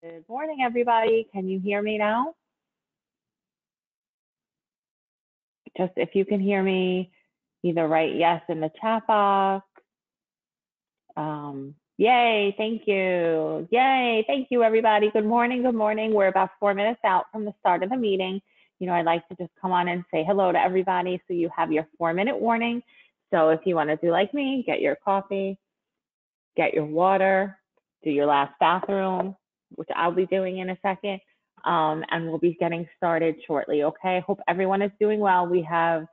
Good morning, everybody. Can you hear me now? Just if you can hear me, either write yes in the chat box. Yay, thank you. Yay, thank you, everybody. Good morning, good morning. We're about 4 minutes out from the start of the meeting. I'd like to just come on and say hello to everybody so you have your 4-minute warning. So if you want to do like me, get your coffee, get your water, do your last bathroom, which I'll be doing in a second. And we'll be getting started shortly, okay? Hope everyone is doing well. We have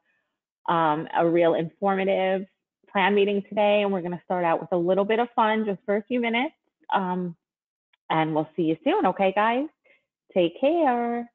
a real informative plan meeting today, and we're gonna start out with a little bit of fun just for a few minutes. And we'll see you soon, okay, guys? Take care.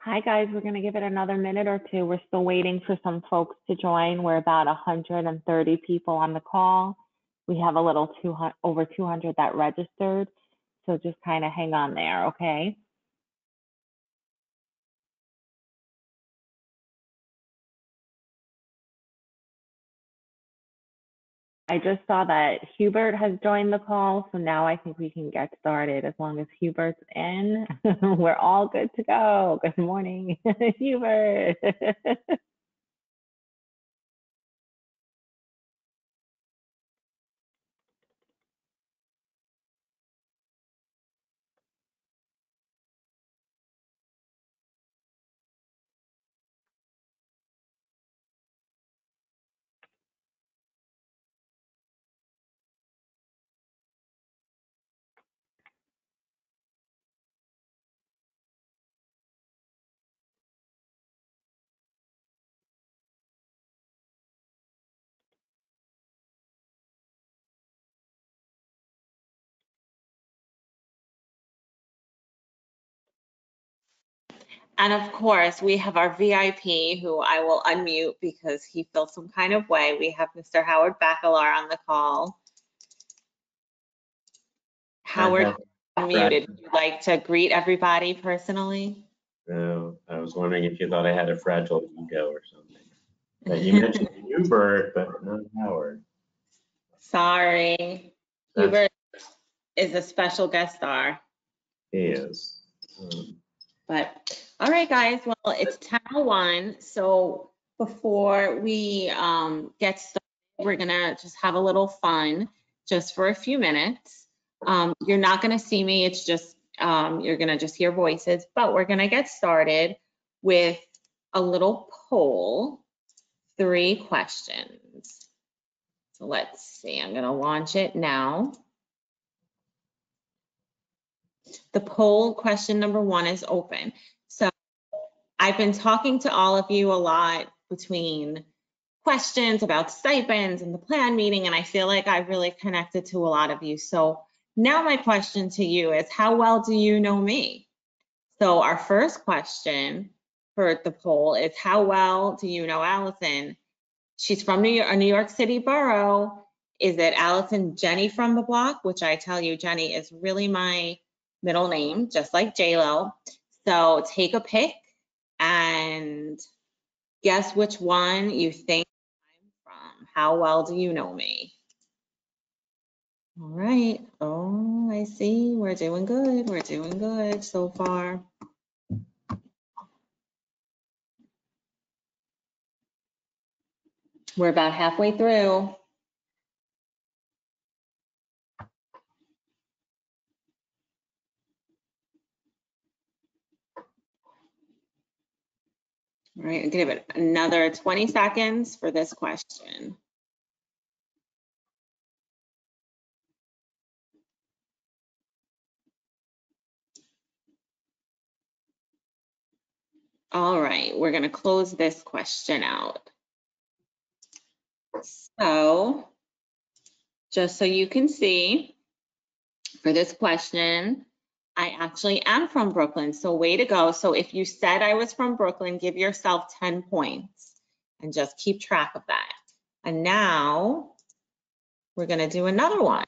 Hi, guys. We're going to give it another minute or two. We're still waiting for some folks to join. We're about 130 people on the call. We have a little over 200 that registered. So just kind of hang on there, okay? I just saw that Hubert has joined the call, so now I think we can get started. As long as Hubert's in, we're all good to go. Good morning, Hubert. And of course, we have our VIP who I will unmute because he feels some kind of way. We have Mr. Howard Bacalar on the call. Howard, unmuted. Would you like to greet everybody personally? No, I was wondering if you thought I had a fragile ego or something. But you mentioned Hubert, but not Howard. Sorry. Hubert is a special guest star. He is. But all right, guys. Well, it's 10:01. So before we get started, we're gonna just have a little fun just for a few minutes. You're not gonna see me. It's just you're gonna just hear voices. But we're gonna get started with a little poll. 3 questions. So let's see. I'm gonna launch it now. The poll question number 1 is open. So I've been talking to all of you a lot between questions about stipends and the plan meeting, and I feel like I've really connected to a lot of you. So now my question to you is, how well do you know me? So our first question for the poll is, how well do you know Allison? She's from New York City borough. Is it Allison Jenny from the block? Which I tell you, Jenny is really my middle name, just like J-Lo. So take a pick and guess which one you think I'm from. How well do you know me? All right. Oh, I see. We're doing good. We're doing good so far. We're about halfway through. All right, I'll give it another 20 seconds for this question. All right, we're going to close this question out. So, just so you can see, for this question, I actually am from Brooklyn, so way to go. So if you said I was from Brooklyn, give yourself 10 points and just keep track of that. And now we're going to do another one.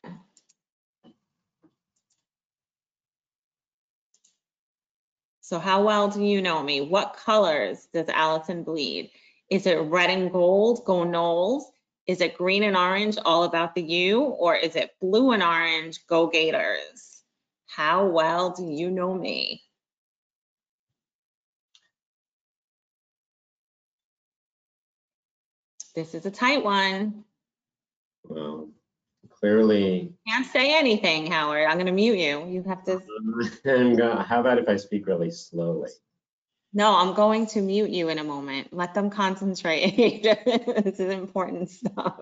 So how well do you know me? What colors does Allison bleed? Is it red and gold, go Noles? Is it green and orange, all about the U? Or is it blue and orange, go Gators? How well do you know me? This is a tight one. Well, clearly. Can't say anything, Howard. I'm going to mute you. You have to. How about if I speak really slowly? No, I'm going to mute you in a moment. Let them concentrate. This is important stuff.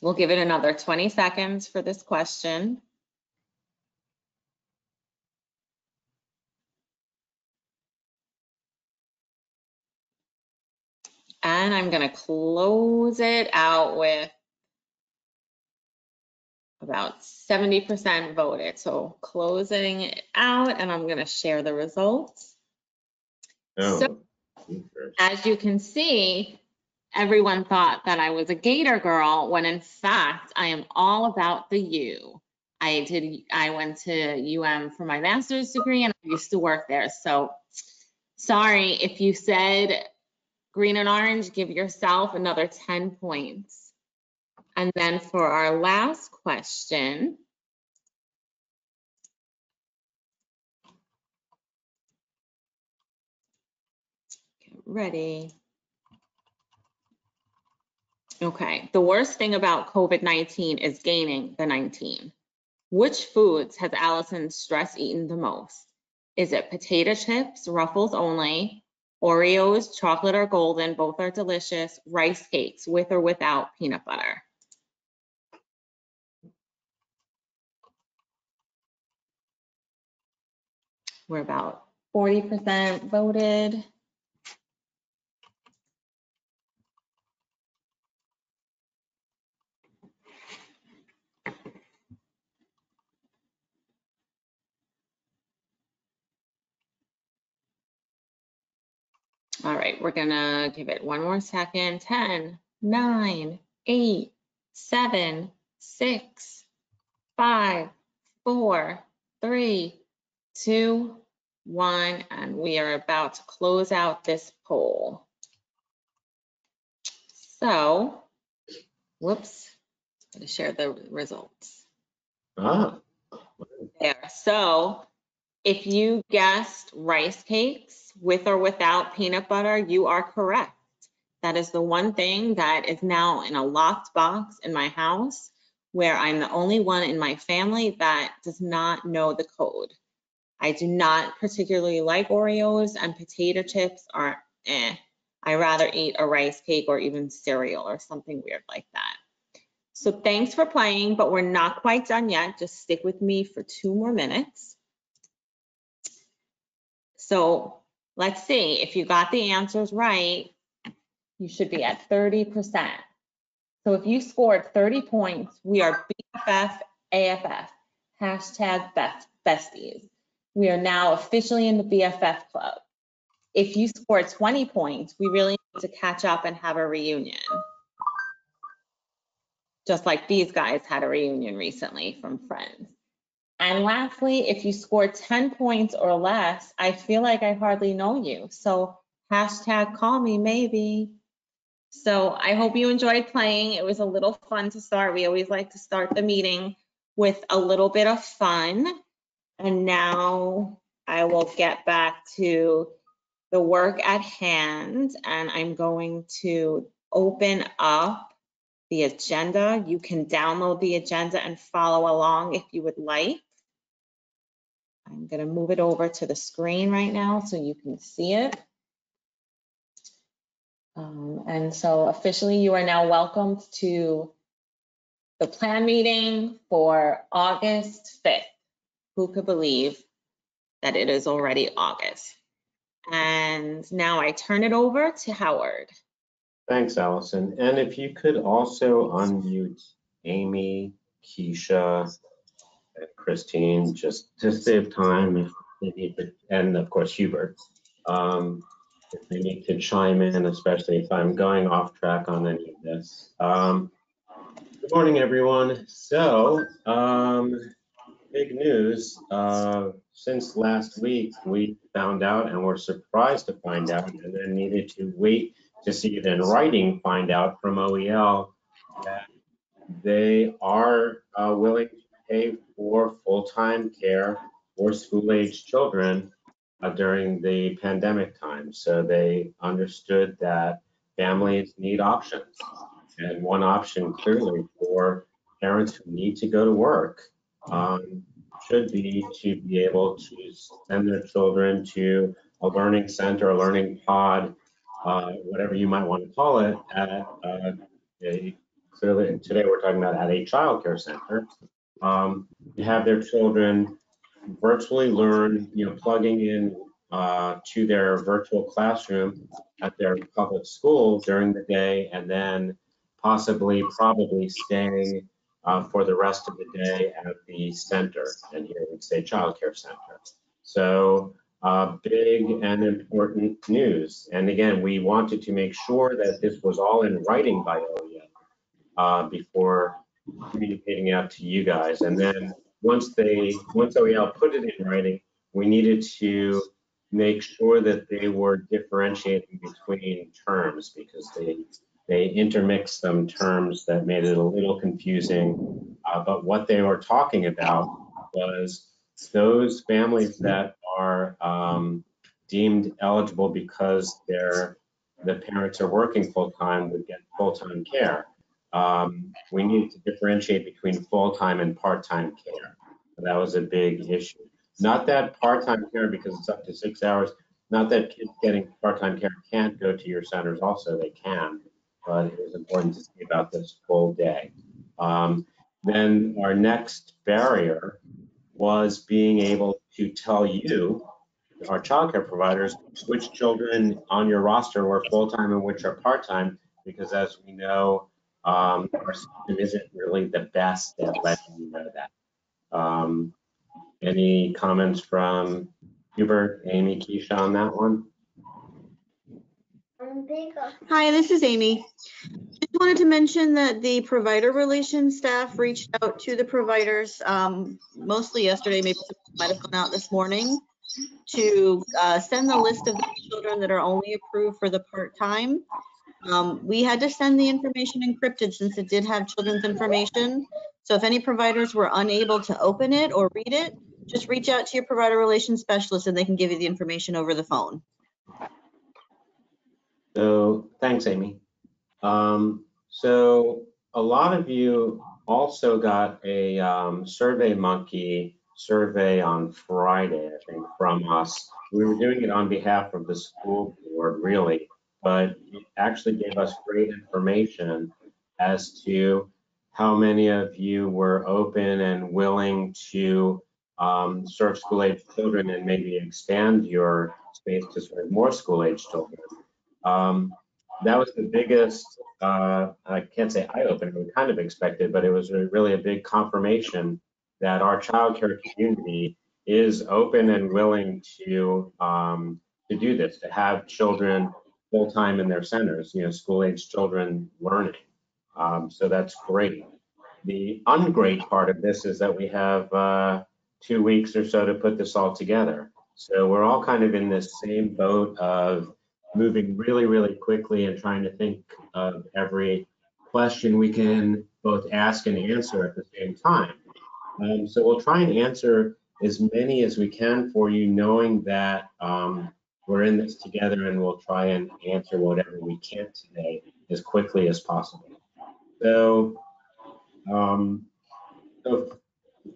We'll give it another 20 seconds for this question. And I'm going to close it out with about 70% voted. So closing it out, and I'm going to share the results. Oh, so, as you can see, everyone thought that I was a Gator girl, when in fact, I am all about the U. I went to UM for my master's degree, and I used to work there. So sorry, if you said green and orange, give yourself another 10 points. And then for our last question, get ready. Okay, the worst thing about COVID-19 is gaining the 19. Which foods has Allison stress eaten the most? Is it potato chips, Ruffles only, Oreos, chocolate or golden, both are delicious, rice cakes with or without peanut butter? We're about 40% voted. All right, we're gonna give it one more second. 10, 9, 8, 7, 6, 5, 4, 3, 2, 1, and we are about to close out this poll. So, whoops, I'm gonna share the results. Ah, There. So, if you guessed rice cakes with or without peanut butter, you are correct. That is the one thing that is now in a locked box in my house where I'm the only one in my family that does not know the code. I do not particularly like Oreos, and potato chips are eh. I rather eat a rice cake or even cereal or something weird like that. So thanks for playing, but we're not quite done yet. Just stick with me for 2 more minutes. So let's see, if you got the answers right, you should be at 30%. So if you scored 30 points, we are BFF AFF, hashtag besties. We are now officially in the BFF club. If you scored 20 points, we really need to catch up and have a reunion. Just like these guys had a reunion recently from Friends. And lastly, if you scored 10 points or less, I feel like I hardly know you. So hashtag call me maybe. So I hope you enjoyed playing. It was a little fun to start. We always like to start the meeting with a little bit of fun. And now I will get back to the work at hand, and I'm going to open up the agenda. You can download the agenda and follow along if you would like. I'm going to move it over to the screen right now so you can see it. And so officially you are now welcomed to the plan meeting for August 5th. Who could believe that it is already August? And now I turn it over to Howard. thanks, Allison. And if you could also unmute Amy, Keisha, and Christine, just to save time if they need to, and of course Hubert, if they need to chime in, especially if I'm going off track on any of this. Good morning, everyone. So, big news. Since last week, we found out and were surprised to find out, and then needed to wait to see it in writing, find out from OEL that they are willing to pay for full-time care for school-age children during the pandemic time. So they understood that families need options. And one option clearly for parents who need to go to work should be to be able to send their children to a learning center, a learning pod, whatever you might want to call it, at clearly today we're talking about at a child care center, to have their children virtually learn, plugging in to their virtual classroom at their public school during the day, and then probably staying for the rest of the day at the center, and here we say child care center. So big and important news. And again, we wanted to make sure that this was all in writing by OEL before communicating out to you guys. And then once OEL put it in writing, we needed to make sure that they were differentiating between terms, because they intermixed some terms that made it a little confusing. But what they were talking about was those families that are deemed eligible because the parents are working full-time would get full-time care. We needed to differentiate between full-time and part-time care. That was a big issue. Not that part-time care, because it's up to 6 hours, not that kids getting part-time care can't go to your centers also, they can, but it was important to see about this full day. Then our next barrier was being able to tell you, our childcare providers, which children on your roster were full-time and which are part-time, because as we know, our system isn't really the best at letting you know that. Any comments from Hubert, Amy, Keisha on that one? Hi, this is Amy. Just wanted to mention that the provider relations staff reached out to the providers mostly yesterday, maybe some might have gone out this morning, to send the list of the children that are only approved for the part-time. We had to send the information encrypted since it did have children's information. So if any providers were unable to open it or read it, just reach out to your provider relations specialist and they can give you the information over the phone. So thanks, Amy. So a lot of you also got a SurveyMonkey survey on Friday, I think, from us. We were doing it on behalf of the school board, really, but it actually gave us great information as to how many of you were open and willing to serve school-age children and maybe expand your space to serve more school-age children. That was the biggest, I can't say eye-opener, we kind of expected, but it was really a big confirmation that our childcare community is open and willing to do this, to have children full-time in their centers, school-age children learning. So that's great. The ungreat part of this is that we have 2 weeks or so to put this all together. So we're all kind of in this same boat of moving really, really quickly and trying to think of every question we can both ask and answer at the same time. So we'll try and answer as many as we can for you, knowing that we're in this together, and we'll try and answer whatever we can today as quickly as possible. So, I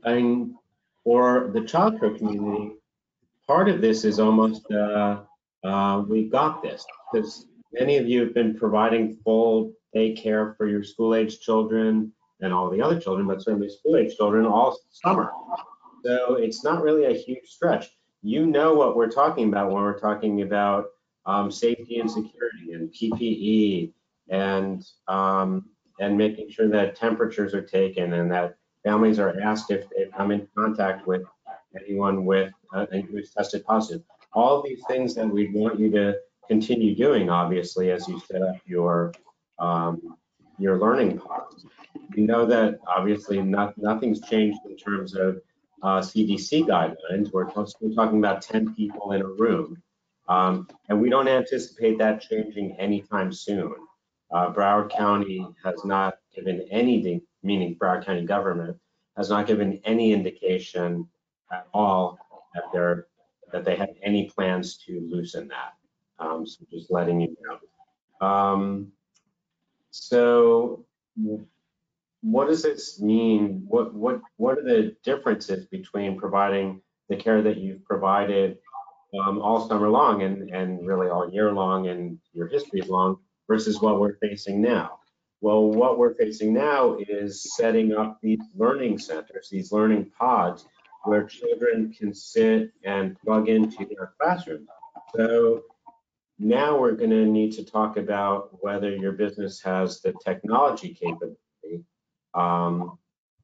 mean, for the childcare community, part of this is almost we've got this, because many of you have been providing full day care for your school-age children and all the other children, but certainly school-age children all summer. So it's not really a huge stretch. You know what we're talking about when we're talking about safety and security and PPE and making sure that temperatures are taken and that families are asked if they've come in contact with anyone with who's tested positive. All of these things that we want you to continue doing, obviously, as you set up your learning pods. You know that obviously nothing's changed in terms of CDC guidelines. We're talking about 10 people in a room, and we don't anticipate that changing anytime soon. Broward County has not given any, meaning Broward County government has not given any indication at all that they have any plans to loosen that. So just letting you know. So what does this mean? What are the differences between providing the care that you've provided all summer long and really all year long and your history long versus what we're facing now? Well, what we're facing now is setting up these learning centers, these learning pods, where children can sit and plug into their classroom. So now we're going to need to talk about whether your business has the technology capability.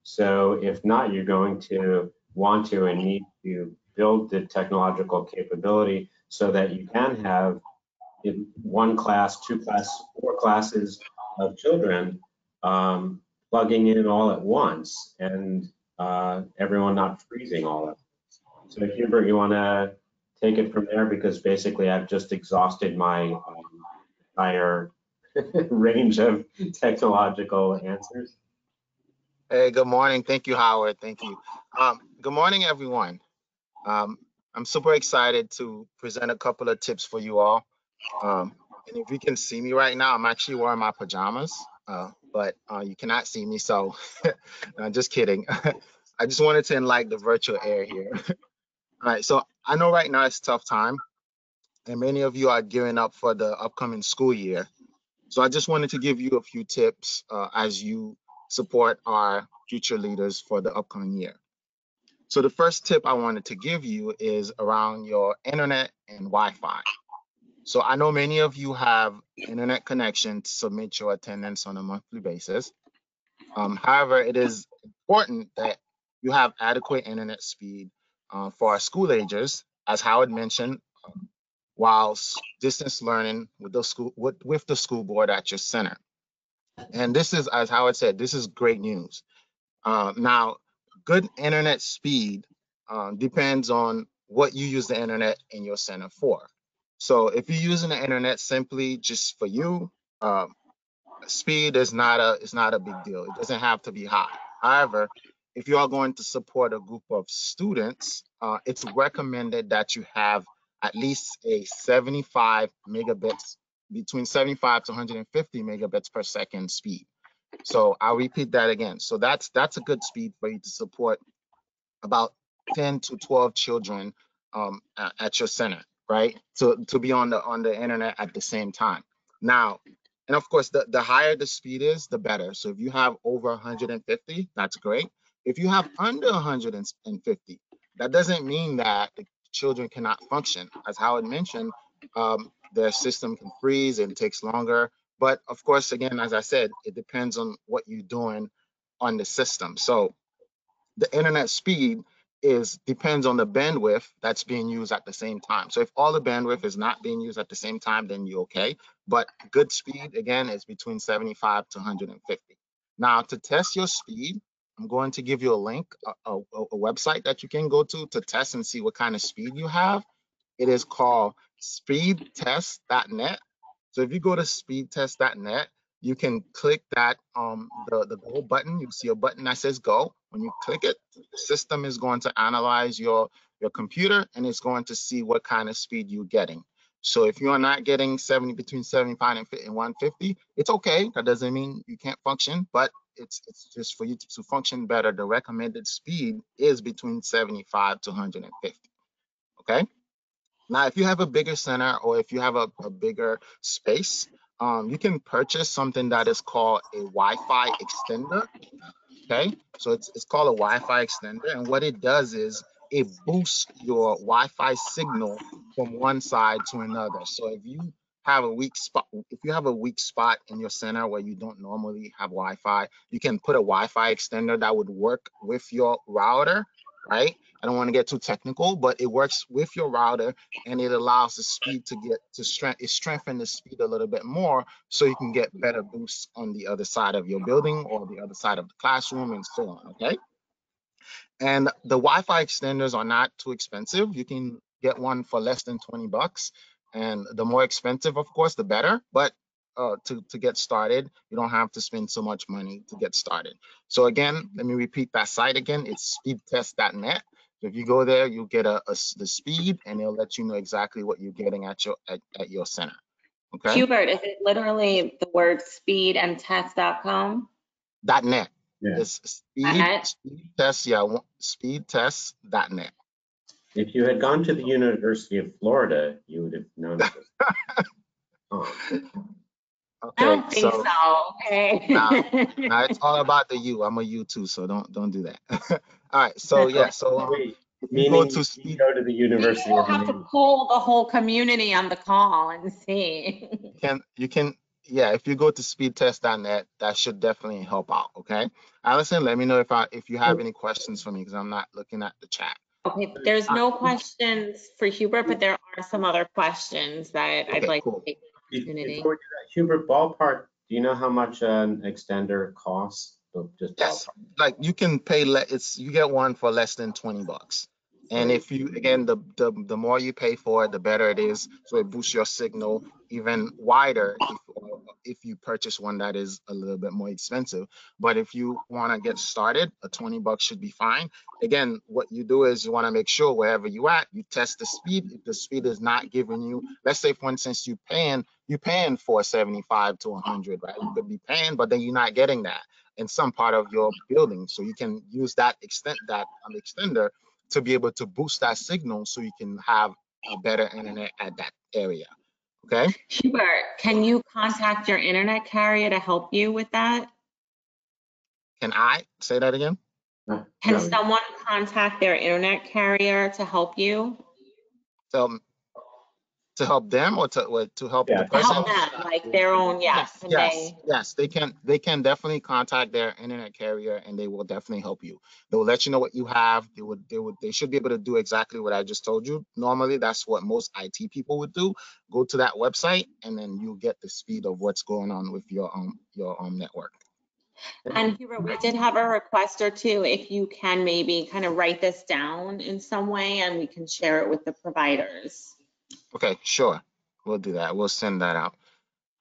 So if not, you're going to want to and need to build the technological capability so that you can have in 1 class, 2 class, 4 classes of children plugging in all at once and everyone not freezing all at once. So Hubert, you want to take it from there, because basically I've just exhausted my entire range of technological answers. Hey, good morning. Thank you, Howard. Thank you. Good morning, everyone. I'm super excited to present a couple of tips for you all. And if you can see me right now, I'm actually wearing my pajamas, but you cannot see me, so no, just kidding. I just wanted to enlighten the virtual air here. All right, so I know right now it's a tough time, and many of you are gearing up for the upcoming school year. So I just wanted to give you a few tips as you support our future leaders for the upcoming year. So the first tip I wanted to give you is around your internet and Wi-Fi. So I know many of you have internet connection to submit your attendance on a monthly basis. However, it is important that you have adequate internet speed for our school agers. As Howard mentioned, while distance learning with the school board at your center. And this is, as Howard said, this is great news. Now, good internet speed depends on what you use the internet in your center for. So if you're using the internet simply just for you, speed is not a big deal. It doesn't have to be high. However, if you are going to support a group of students, it's recommended that you have at least a 75 megabits, between 75 to 150 megabits per second speed. So I'll repeat that again. So that's a good speed for you to support about 10 to 12 children at your center, right? To be on the internet at the same time. Now, and of course, the higher the speed is, the better. So if you have over 150, that's great. If you have under 150, that doesn't mean that the children cannot function. As Howard mentioned, their system can freeze and it takes longer. But of course, again, as I said, it depends on what you're doing on the system. So the internet speed depends on the bandwidth that's being used at the same time. So if all the bandwidth is not being used at the same time, then you're okay. But good speed, again, is between 75 to 150. Now, to test your speed, I'm going to give you a link, a website that you can go to test and see what kind of speed you have. It is called speedtest.net. So if you go to speedtest.net, you can click that the go button. You'll see a button that says go. When you click it, the system is going to analyze your computer and it's going to see what kind of speed you're getting. So if you are not getting between 75 and 150, it's okay. That doesn't mean you can't function, but it's just for you to function better. The recommended speed is between 75 to 150. Okay. Now, if you have a bigger center or if you have a bigger space, you can purchase something that is called a Wi-Fi extender. Okay, so it's called a Wi-Fi extender, and what it does is it boosts your Wi-Fi signal from one side to another. So if you have a weak spot in your center where you don't normally have Wi-Fi, you can put a Wi-Fi extender that would work with your router, right? I don't want to get too technical, but it works with your router and it allows the speed to strengthen the speed a little bit more so you can get better boosts on the other side of your building or the other side of the classroom and so on, okay? And the Wi-Fi extenders are not too expensive. You can get one for less than 20 bucks. And the more expensive, of course, the better. But to get started, you don't have to spend so much money to get started. So again, let me repeat that site again. It's speedtest.net. If you go there, you'll get the speed and it'll let you know exactly what you're getting at your center. Okay. Hubert, is it literally the word speed and test.com? .net. Yeah. It's speedtest, yeah, speedtest.net. If you had gone to the University of Florida, you would have known this. I don't think so. Okay. Nah, it's all about the U. I'm a U too, so don't do that. All right. So yeah. So Wait, you go to you go to the University We'll of have to Maine. poll the whole community on the call and see. you can yeah. If you go to speedtest.net, that should definitely help out. Okay. Allison, let me know if you have any questions for me because I'm not looking at the chat. Okay, there's no questions for Hubert, but there are some other questions that I'd like to take the opportunity. Before we do that, Hubert, ballpark, do you know how much an extender costs? Just Yes, ballpark. like you can pay you get one for less than 20 bucks. And if you, again, the more you pay for it, the better it is. So it boosts your signal even wider if you purchase one that is a little bit more expensive. But if you want to get started, a 20 bucks should be fine. Again, what you do is you want to make sure wherever you at, you test the speed. If the speed is not giving you, let's say for instance, you're paying for 75 to 100, right? You could be paying, but then you're not getting that in some part of your building. So you can use that extender to be able to boost that signal so you can have a better internet at that area. Okay. Hubert, can you contact your internet carrier to help you with that? Can I say that again? Can someone contact their internet carrier to help you? So to help them or to help Yeah. the To person? help them, like their own, Yes, convey. yes, they can definitely contact their internet carrier and they will definitely help you. They will let you know what you have. They should be able to do exactly what I just told you. Normally, that's what most IT people would do. Go to that website and then you'll get the speed of what's going on with your network. And Hubert, we did have a request or two, if you can maybe kind of write this down in some way and we can share it with the providers. Okay, sure. We'll do that. We'll send that out.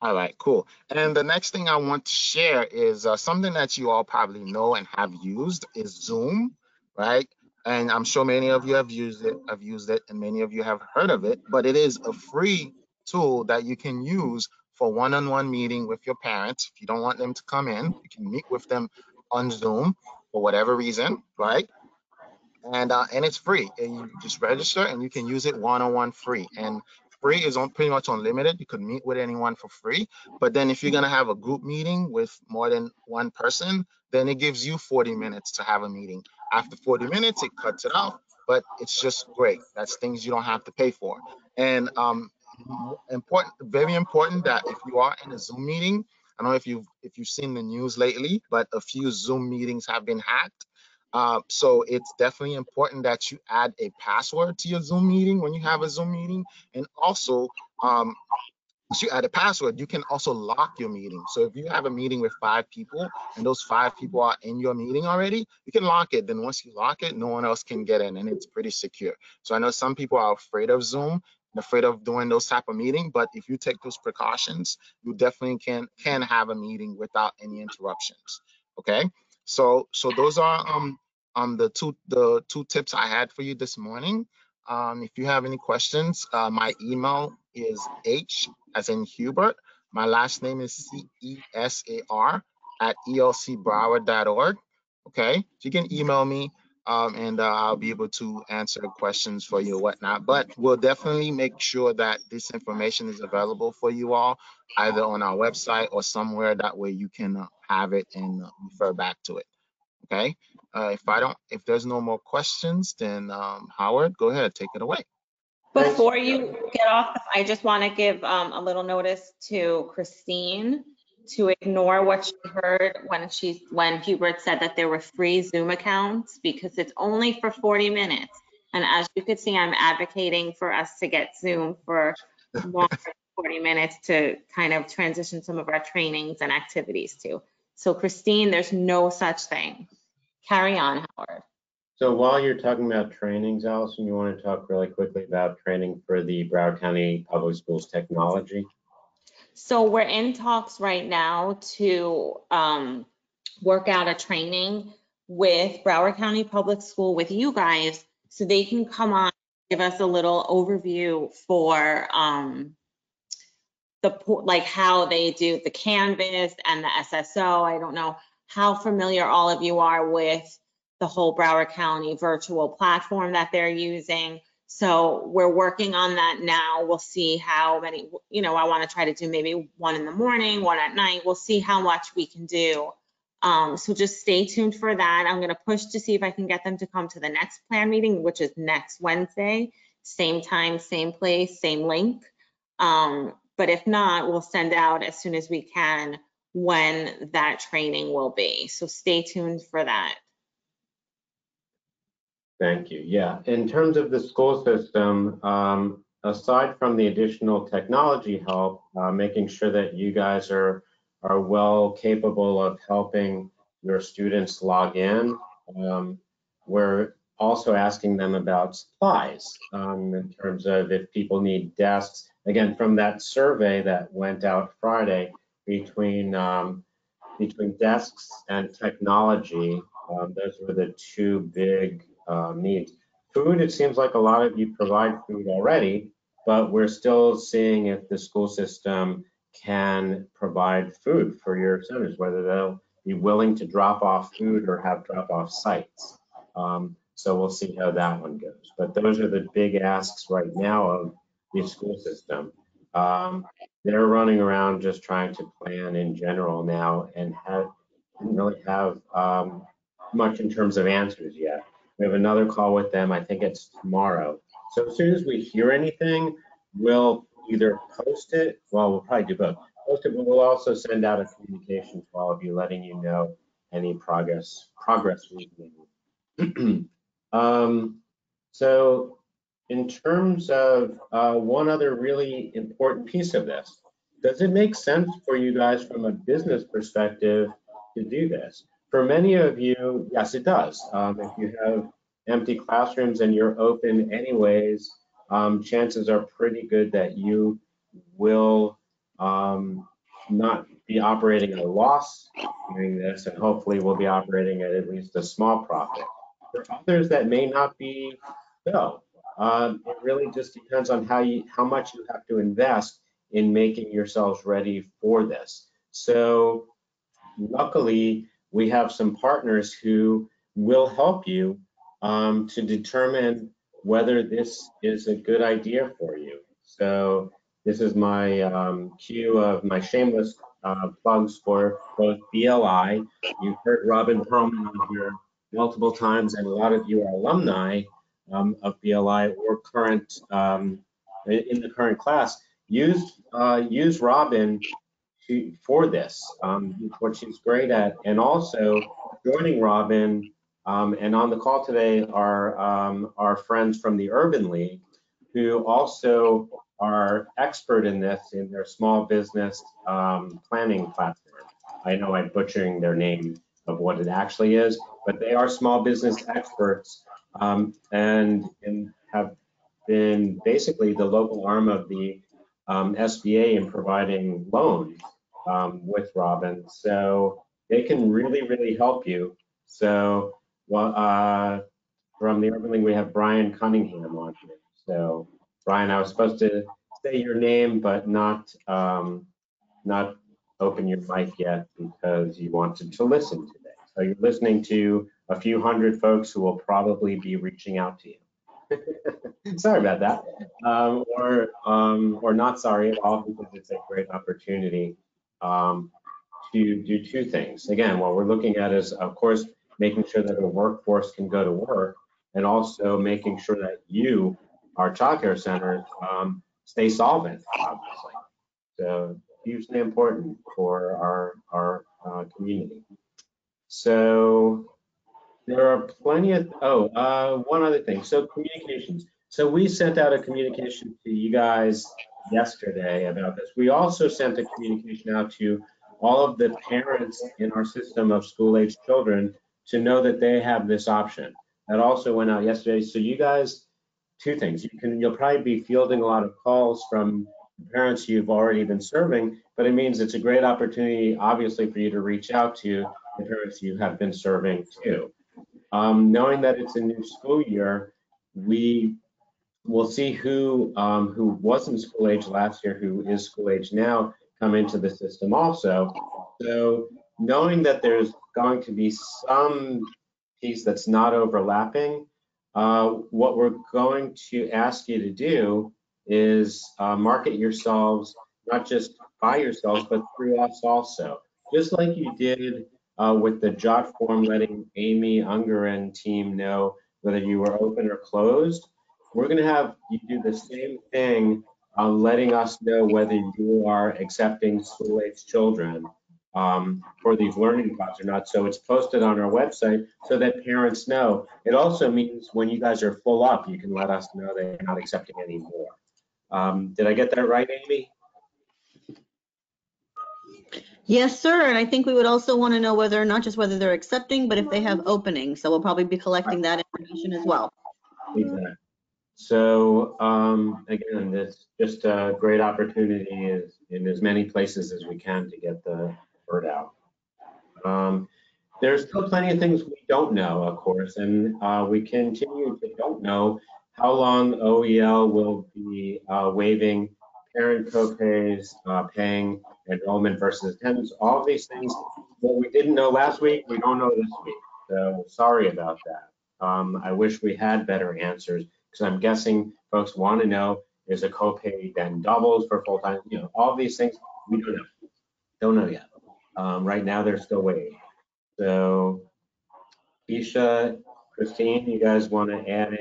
All right, cool. And the next thing I want to share is something that you all probably know and have used is Zoom, right? And I'm sure many of you have used it, and many of you have heard of it, but it is a free tool that you can use for one-on-one meeting with your parents. If you don't want them to come in, you can meet with them on Zoom for whatever reason, right? And it's free. And you just register and you can use it one-on-one free. And free is pretty much unlimited. You could meet with anyone for free. But then if you're gonna have a group meeting with more than one person, then it gives you 40 minutes to have a meeting. After 40 minutes, it cuts it off. But it's just great. That's things you don't have to pay for. And very important that if you are in a Zoom meeting, I don't know if you've seen the news lately, but a few Zoom meetings have been hacked. So it's definitely important that you add a password to your Zoom meeting when you have a Zoom meeting. And also, once you add a password, you can also lock your meeting. So if you have a meeting with 5 people and those 5 people are in your meeting already, you can lock it. Then once you lock it, no one else can get in and it's pretty secure. So I know some people are afraid of Zoom and afraid of doing those type of meeting, but if you take those precautions, you definitely can have a meeting without any interruptions. Okay. So those are the two tips I had for you this morning. If you have any questions, my email is H as in Hubert. My last name is CESAR @elcbroward.org. Okay, so you can email me and I'll be able to answer questions for you or whatnot. But we'll definitely make sure that this information is available for you all, either on our website or somewhere. That way you can have it and refer back to it. Okay. If there's no more questions, then Howard, go ahead, take it away. Before you get off, I just want to give a little notice to Christine to ignore what she heard when Hubert said that there were free Zoom accounts, because it's only for 40 minutes. And as you could see, I'm advocating for us to get Zoom for longer than 40 minutes to kind of transition some of our trainings and activities to. So Christine, there's no such thing. Carry on, Howard. So while you're talking about trainings, Allison, you want to talk really quickly about training for the Broward County Public Schools technology? So we're in talks right now to work out a training with Broward County Public School with you guys, so they can come on, give us a little overview for like how they do the Canvas and the SSO. I don't know how familiar all of you are with the whole Broward County virtual platform that they're using. So we're working on that now. We'll see how many, I want to try to do maybe one in the morning, one at night. We'll see how much we can do. So just stay tuned for that. I'm going to push to see if I can get them to come to the next plan meeting, which is next Wednesday, same time, same place, same link. But if not, we'll send out as soon as we can when that training will be. So stay tuned for that. Thank you. Yeah, in terms of the school system, aside from the additional technology help, making sure that you guys are well capable of helping your students log in, we're also asking them about supplies in terms of if people need desks. Again, from that survey that went out Friday, between desks and technology, those were the two big needs. Food, it seems like a lot of you provide food already, but we're still seeing if the school system can provide food for your centers, whether they'll be willing to drop off food or have drop-off sites. So we'll see how that one goes. But those are the big asks right now of the school system. They're running around just trying to plan in general now and didn't really have much in terms of answers yet. We have another call with them. I think it's tomorrow. So as soon as we hear anything, we'll either post it, well, we'll probably do both. Post it, but we'll also send out a communication to all of you letting you know any progress we've made. So in terms of one other really important piece of this, does it make sense for you guys from a business perspective to do this? For many of you, yes, it does. If you have empty classrooms and you're open anyways, chances are pretty good that you will not be operating at a loss doing this, and hopefully we'll be operating at least a small profit. For others, that may not be so. It really just depends on how much you have to invest in making yourselves ready for this. So luckily, we have some partners who will help you to determine whether this is a good idea for you. So this is my cue of my shameless plugs for both BLI. You've heard Robin Perlman on here multiple times, and a lot of you are alumni of BLI or current in the current class. Use Robin for this, what she's great at, and also joining Robin. And on the call today are our friends from the Urban League, who also are expert in this in their small business planning platform. I know I'm butchering their name of what it actually is, but they are small business experts and have been basically the local arm of the SBA in providing loans with Robin. So they can really, really help you. So from the Urban League, we have Brian Cunningham on here. So Brian, I was supposed to say your name, but not open your mic yet because you wanted to listen today. So you're listening to a few hundred folks who will probably be reaching out to you. Sorry about that, or not sorry at all, because it's a great opportunity to do two things. Again, what we're looking at is, of course, making sure that the workforce can go to work, and also making sure that you, our childcare centers, stay solvent, obviously. So hugely important for our community. So there are plenty of, one other thing. So communications. So we sent out a communication to you guys yesterday about this. We also sent a communication out to all of the parents in our system of school-age children to know that they have this option. That also went out yesterday. So you guys, two things. You'll probably be fielding a lot of calls from parents you've already been serving, but it means it's a great opportunity, obviously, for you to reach out to the parents you have been serving too. Knowing that it's a new school year, we will see who was in school age last year, who is school age now, come into the system also. So knowing that there's going to be some piece that's not overlapping, what we're going to ask you to do is market yourselves, not just by yourselves, but through us also. Just like you did with the Jot form, letting Amy Unger and team know whether you were open or closed. We're going to have you do the same thing, letting us know whether you are accepting school-age children for these learning pods or not. So it's posted on our website so that parents know. It also means when you guys are full up, you can let us know that you're not accepting any more. Did I get that right, Amy? Yes, sir. And I think we would also want to know whether, not just whether they're accepting, but if they have openings. So we'll probably be collecting that information as well. Exactly. So again, it's just a great opportunity in as many places as we can to get the word out. There's still plenty of things we don't know, of course, and we continue to don't know how long OEL will be waiving parent copays, paying enrollment versus attendance, all of these things. What we didn't know last week, we don't know this week. So sorry about that. I wish we had better answers, because I'm guessing folks want to know, is a copay then doubles for full-time? You know, all these things we don't know. Don't know yet. Right now, they're still waiting. So, Keisha, Christine, you guys want to add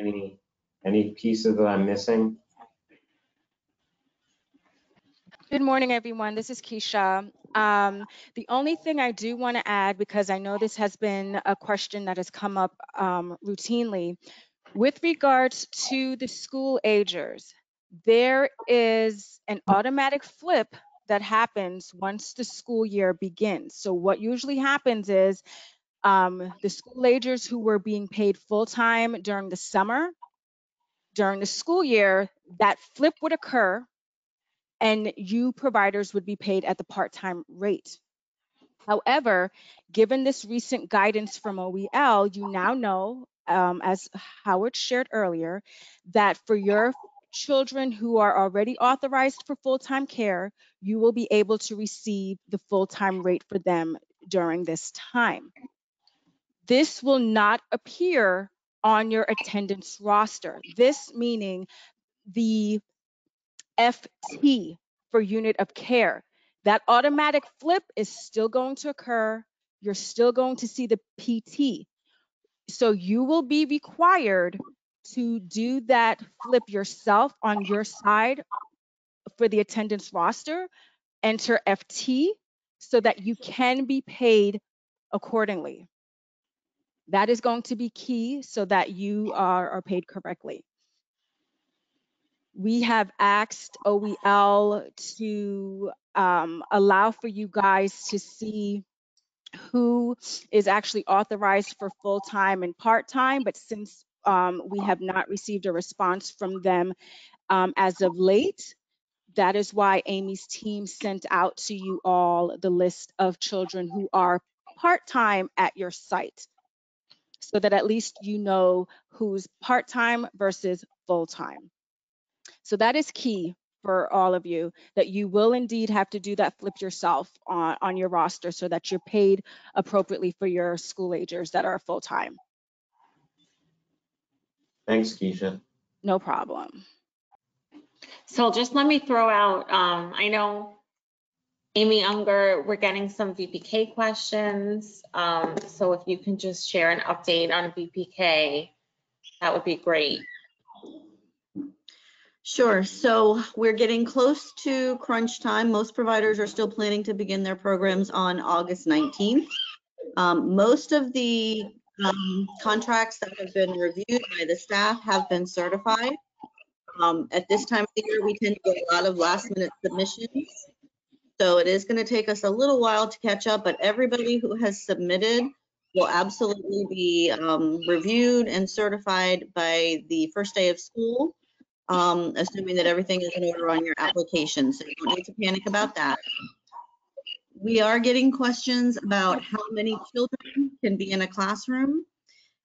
any pieces that I'm missing? Good morning, everyone. This is Keisha. The only thing I do want to add, because I know this has been a question that has come up routinely, with regards to the school agers, there is an automatic flip that happens once the school year begins. So what usually happens is the school agers who were being paid full-time during the summer, during the school year, that flip would occur and you providers would be paid at the part-time rate. However, given this recent guidance from OEL, you now know, as Howard shared earlier, that for your children who are already authorized for full-time care, you will be able to receive the full-time rate for them during this time. This will not appear on your attendance roster. This meaning the FT for unit of care. That automatic flip is still going to occur. You're still going to see the PT. So you will be required to do that flip yourself on your side for the attendance roster, enter FT so that you can be paid accordingly. That is going to be key so that you are paid correctly. We have asked OEL to allow for you guys to see who is actually authorized for full-time and part-time, but since we have not received a response from them as of late, that is why Amy's team sent out to you all the list of children who are part-time at your site, so that at least you know who's part-time versus full-time. So that is key for all of you, that you will indeed have to do that flip yourself on your roster so that you're paid appropriately for your school agers that are full-time. Thanks, Keisha. No problem. So just let me throw out, I know Amy Unger, we're getting some VPK questions. So if you can just share an update on VPK, that would be great. Sure. So we're getting close to crunch time. Most providers are still planning to begin their programs on August 19th. Most of the contracts that have been reviewed by the staff have been certified. At this time of the year, we tend to get a lot of last-minute submissions. So it is going to take us a little while to catch up, but everybody who has submitted will absolutely be reviewed and certified by the first day of school, assuming that everything is in order on your application. So you don't need to panic about that. We are getting questions about how many children can be in a classroom.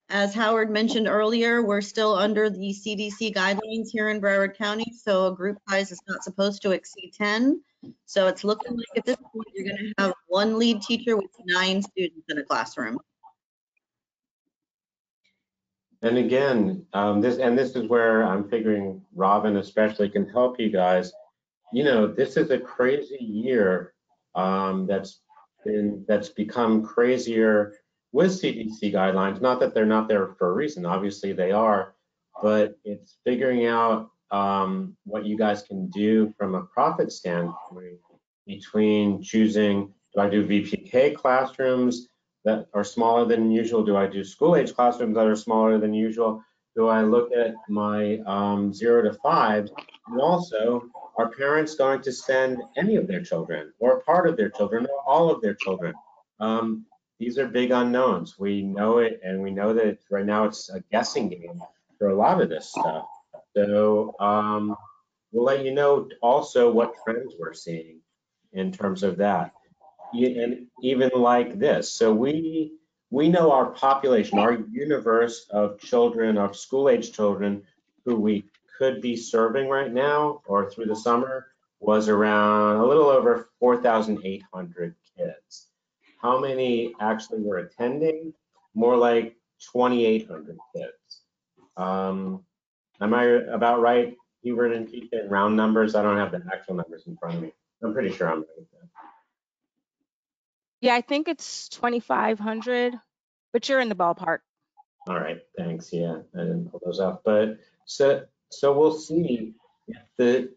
As Howard mentioned earlier, we're still under the CDC guidelines here in Broward County, so a group size is not supposed to exceed 10. So it's looking like at this point, you're going to have one lead teacher with 9 students in a classroom. And again, this is where I'm figuring Robin especially can help you guys. You know, this is a crazy year that's become crazier with CDC guidelines. Not that they're not there for a reason, obviously they are, but it's figuring out what you guys can do from a profit standpoint between choosing, do I do VPK classrooms that are smaller than usual? Do I do school age classrooms that are smaller than usual? Do I look at my 0 to 5? And also, are parents going to send any of their children or part of their children or all of their children? These are big unknowns. We know it, and we know that right now it's a guessing game for a lot of this stuff. So we'll let you know also what trends we're seeing in terms of that. And even like this, so we know our population, our universe of children, of school-age children who we could be serving right now or through the summer was around a little over 4,800 kids. How many actually were attending? More like 2,800 kids. Am I about right, Hubert and Keisha, in round numbers? I don't have the actual numbers in front of me. I'm pretty sure I'm right with that. Yeah, I think it's 2,500, but you're in the ballpark. All right, thanks. Yeah, I didn't pull those up, but so we'll see if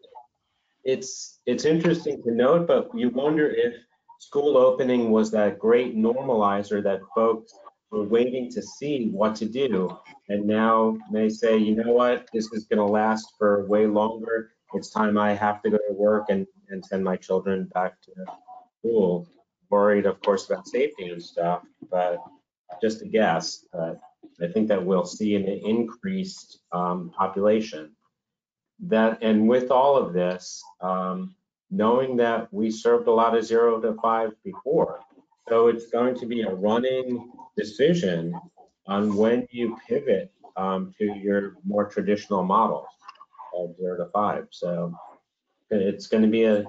it's interesting to note, but you wonder if school opening was that great normalizer that folks were waiting to see what to do. And now they say, you know what, this is going to last for way longer. It's time I have to go to work and send my children back to school. Worried, of course, about safety and stuff, but just a guess. But I think that we'll see an increased population. And with all of this, knowing that we served a lot of 0 to 5 before, so it's going to be a running decision on when you pivot to your more traditional models of 0 to 5. So it's going to be a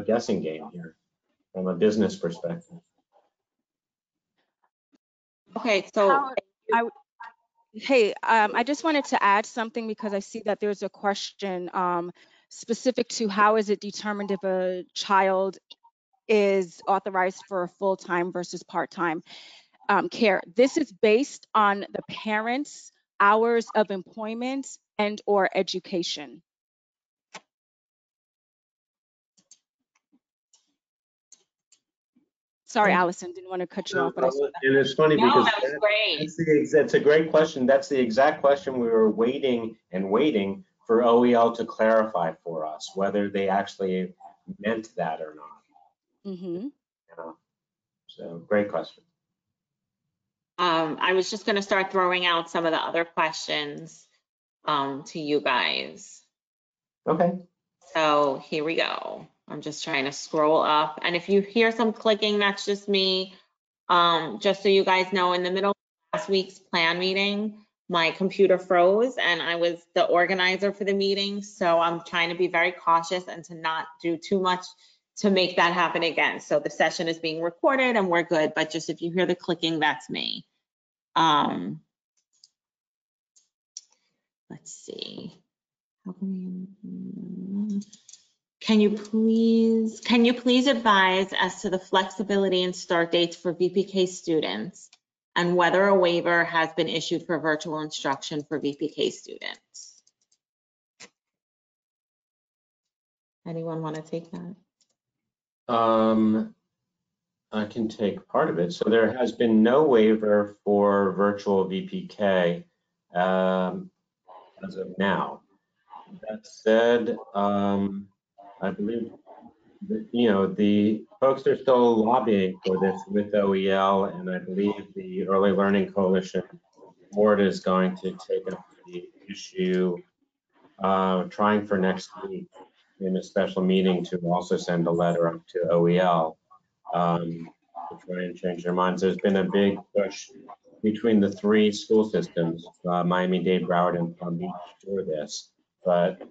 guessing game here from a business perspective. Okay, so Howard, I just wanted to add something because I see that there's a question specific to how is it determined if a child is authorized for full-time versus part-time care. This is based on the parents' hours of employment and or education. Sorry, Allison, didn't want to cut you off, but I saw that. And it's funny no, because that was great. that's a great question. That's the exact question we were waiting for OEL to clarify for us, whether they actually meant that or not. Mm-hmm. You know? So great question. I was just going to start throwing out some of the other questions to you guys. Okay. So here we go. I'm just trying to scroll up. And if you hear some clicking, that's just me. Just so you guys know, in the middle of last week's plan meeting, my computer froze and I was the organizer for the meeting. So I'm trying to be very cautious and to not do too much to make that happen again. So the session is being recorded and we're good, but just if you hear the clicking, that's me. Let's see. Can you please advise as to the flexibility and start dates for VPK students and whether a waiver has been issued for virtual instruction for VPK students? Anyone want to take that? I can take part of it. So there has been no waiver for virtual VPK as of now. That said, I believe that, you know, the folks are still lobbying for this with OEL, and I believe the Early Learning Coalition board is going to take up the issue, trying for next week in a special meeting to also send a letter up to OEL to try and change their minds. There's been a big push between the 3 school systems, Miami-Dade, Broward, and Palm Beach, for this. But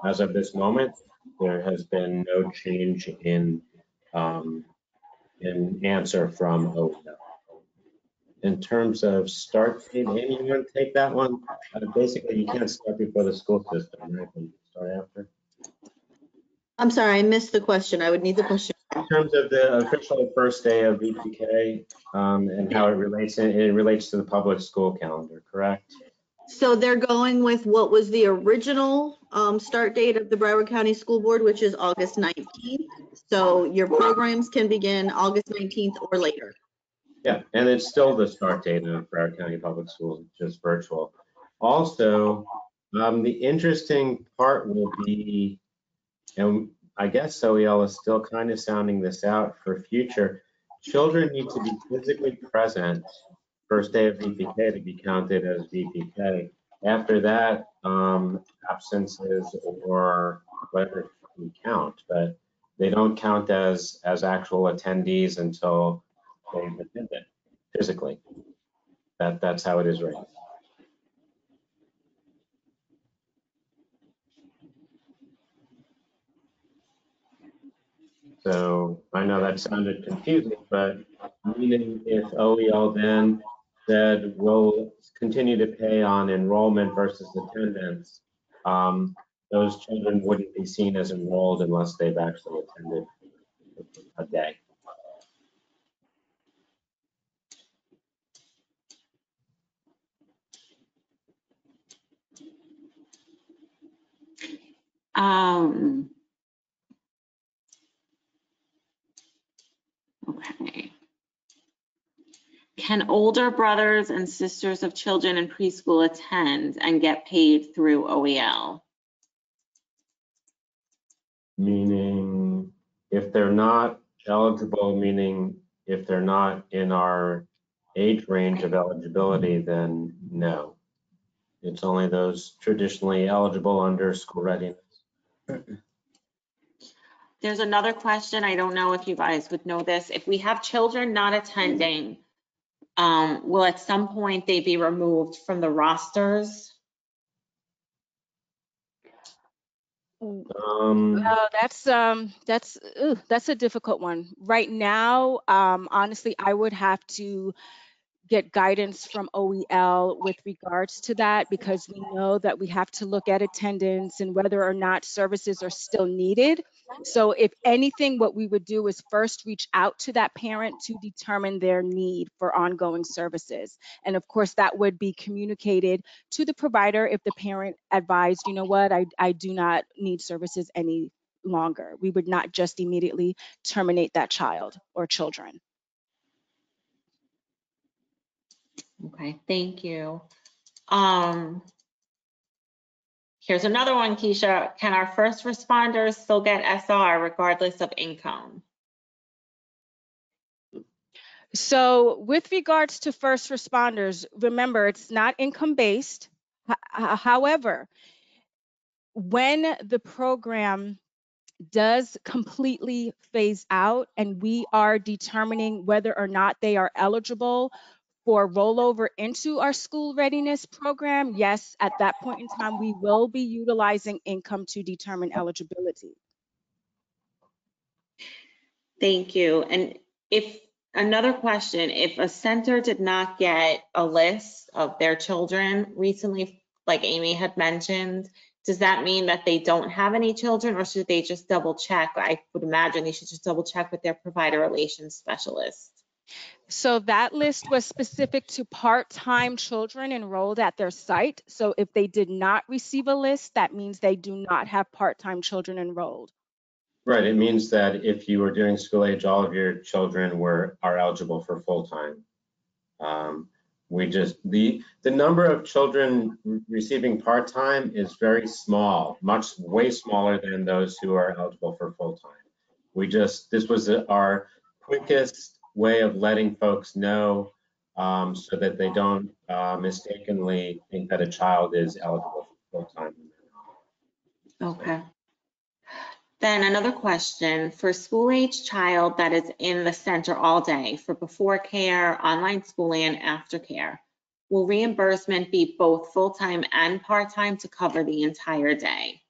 as of this moment, there has been no change in answer from OEL. In terms of start date, Amy, you want to take that one? Basically, you can't start before the school system, right? But you start after. I'm sorry, I missed the question. I would need the question. In terms of the official first day of VPK and how it relates to the public school calendar, correct? So they're going with what was the original start date of the Broward County School Board, which is August 19th. So your programs can begin August 19th or later. Yeah, and it's still the start date of Broward County Public Schools, just virtual. Also, the interesting part will be, and I guess OEL is still kind of sounding this out for future, children need to be physically present first day of VPK to be counted as VPK. After that, absences or whatever can count, but they don't count as actual attendees until they've attended physically. That's how it is right now. So I know that sounded confusing, but meaning if OEL then said we'll continue to pay on enrollment versus attendance, those children wouldn't be seen as enrolled unless they've actually attended a day. Can older brothers and sisters of children in preschool attend and get paid through OEL? Meaning, if they're not eligible, meaning if they're not in our age range of eligibility, then no. It's only those traditionally eligible under school readiness. There's another question. I don't know if you guys would know this. If we have children not attending, will at some point they be removed from the rosters? That's a difficult one. Right now, honestly, I would have to get guidance from OEL with regards to that, because we know that we have to look at attendance and whether or not services are still needed. So if anything, what we would do is first reach out to that parent to determine their need for ongoing services. And of course, that would be communicated to the provider if the parent advised, you know what, I do not need services any longer. We would not just immediately terminate that child or children. Okay, thank you. Here's another one, Keisha. Can our first responders still get SR regardless of income? So with regards to first responders, remember, it's not income-based. However, when the program does completely phase out and we are determining whether or not they are eligible for rollover into our school readiness program, yes, at that point in time, we will be utilizing income to determine eligibility. Thank you. And if another question, if a center did not get a list of their children recently, like Amy had mentioned, does that mean that they don't have any children, or should they just double check? I would imagine they should just double check with their provider relations specialist. So that list was specific to part-time children enrolled at their site. So if they did not receive a list, that means they do not have part-time children enrolled. Right, it means that if you were doing school age, all of your children are eligible for full-time. The number of children receiving part-time is very small, way smaller than those who are eligible for full-time. This was our quickest way of letting folks know so that they don't mistakenly think that a child is eligible for full-time. Okay. Then another question, for school-age child that is in the center all day for before care, online schooling, and aftercare, will reimbursement be both full-time and part-time to cover the entire day?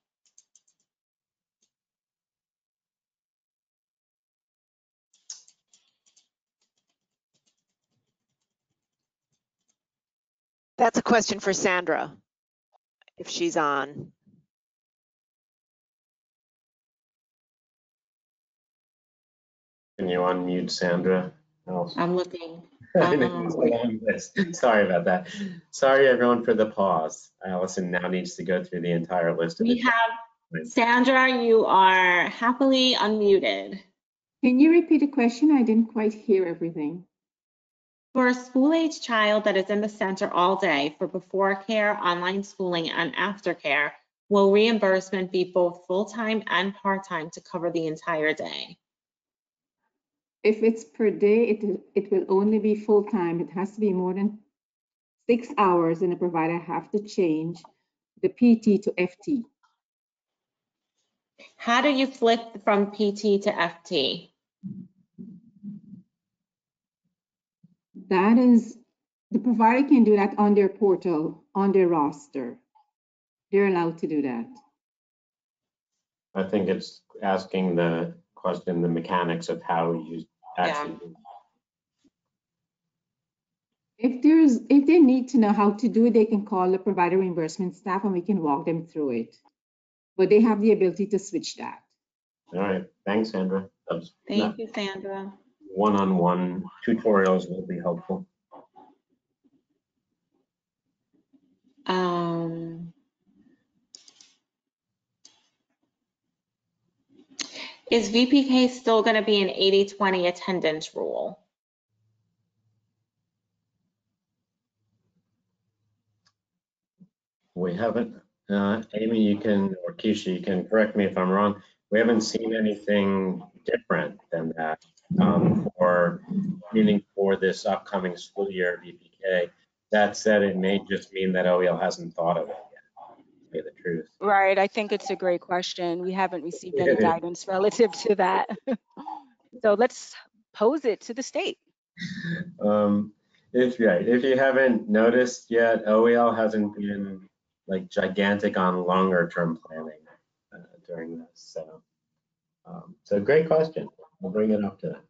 That's a question for Sandra, if she's on. Can you unmute Sandra? I'm looking. Sorry about that. Sorry, everyone, for the pause. Allison now needs to go through the entire list of We have Sandra, you are happily unmuted. Can you repeat the question? I didn't quite hear everything. For a school-age child that is in the center all day for before care, online schooling, and aftercare, will reimbursement be both full-time and part-time to cover the entire day? If it's per day, it will only be full-time. It has to be more than 6 hours, and the provider have to change the PT to FT. How do you flip from PT to FT? That is, the provider can do that on their portal, on their roster. They're allowed to do that. I think it's asking the question, the mechanics of how you actually do If they need to know how to do it, they can call the provider reimbursement staff and we can walk them through it. But they have the ability to switch that. All right, thanks, Sandra. Thank you, Sandra. One-on-one tutorials will be helpful. Is VPK still going to be an 80-20 attendance rule? We haven't, Amy, you can, or Keisha, you can correct me if I'm wrong. We haven't seen anything different than that for meaning for this upcoming school year VPK. That said, it may just mean that OEL hasn't thought of it yet, to say the truth. Right, I think it's a great question. We haven't received any guidance relative to that. So let's pose it to the state. If you haven't noticed yet, OEL hasn't been like gigantic on longer term planning during this. So great question. We'll bring it up to them.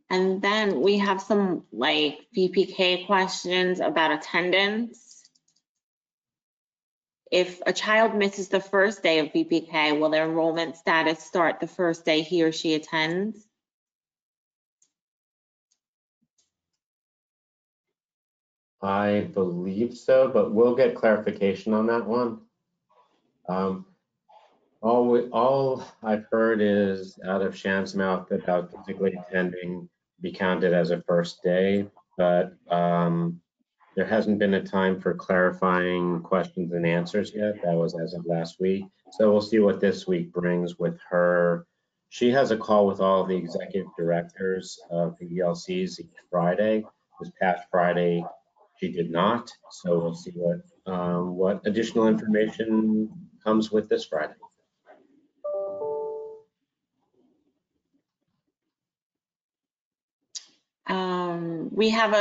And then we have some like VPK questions about attendance. If a child misses the first day of VPK, will their enrollment status start the first day he or she attends? I believe so, but we'll get clarification on that one. All I've heard is out of Shan's mouth about physically attending be counted as a first day, but there hasn't been a time for clarifying questions and answers yet. That was as of last week. So we'll see what this week brings with her. She has a call with all of the executive directors of the ELCs each Friday. This past Friday, she did not. So we'll see what additional information comes with this Friday. We have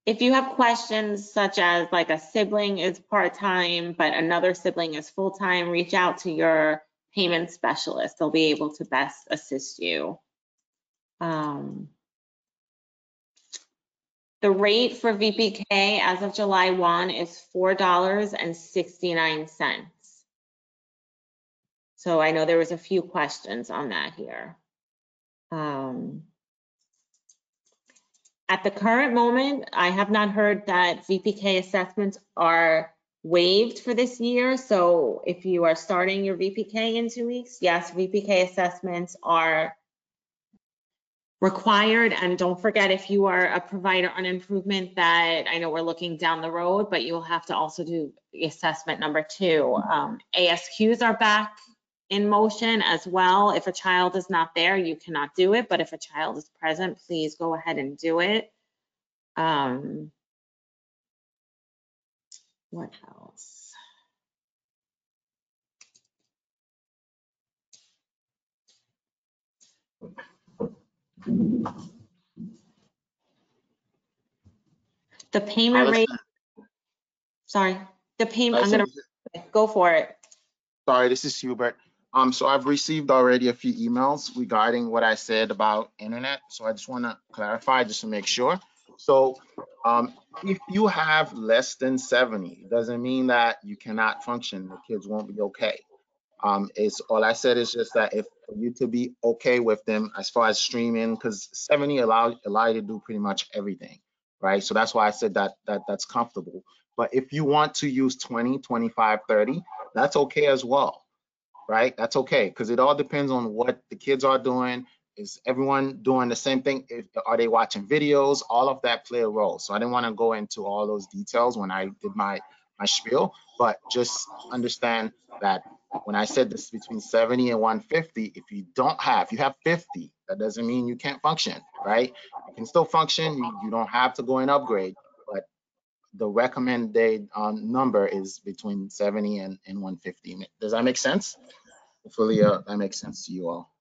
if you have questions such as like a sibling is part-time, but another sibling is full-time, reach out to your payment specialist. They'll be able to best assist you. The rate for VPK as of July 1 is $4.69. So I know there was a few questions on that here. At the current moment, I have not heard that VPK assessments are waived for this year. So if you are starting your VPK in 2 weeks, yes, VPK assessments are required. And don't forget, if you are a provider on improvement, that I know we're looking down the road, but you will have to also do the assessment number 2. ASQs are back in motion as well. If a child is not there, you cannot do it, but if a child is present, please go ahead and do it. What else? The payment rate, sorry, the payment, I'm gonna go for it. Sorry, this is Hubert. So I've received already a few emails regarding what I said about internet. So I just want to clarify just to make sure. So if you have less than 70, it doesn't mean that you cannot function. The kids won't be okay. It's all I said is just that if for you to be okay with them as far as streaming, because 70 allow you to do pretty much everything, right? So that's why I said that's comfortable. But if you want to use 20, 25, 30, that's okay as well, right? That's okay, because it all depends on what the kids are doing. Is everyone doing the same thing? Are they watching videos? All of that play a role. So I didn't want to go into all those details when I did my spiel, but just understand that when I said this between 70 and 150, if you have 50, that doesn't mean you can't function, right? You can still function. You don't have to go and upgrade, but the recommended number is between 70 and 150. Does that make sense? Hopefully that makes sense to you all.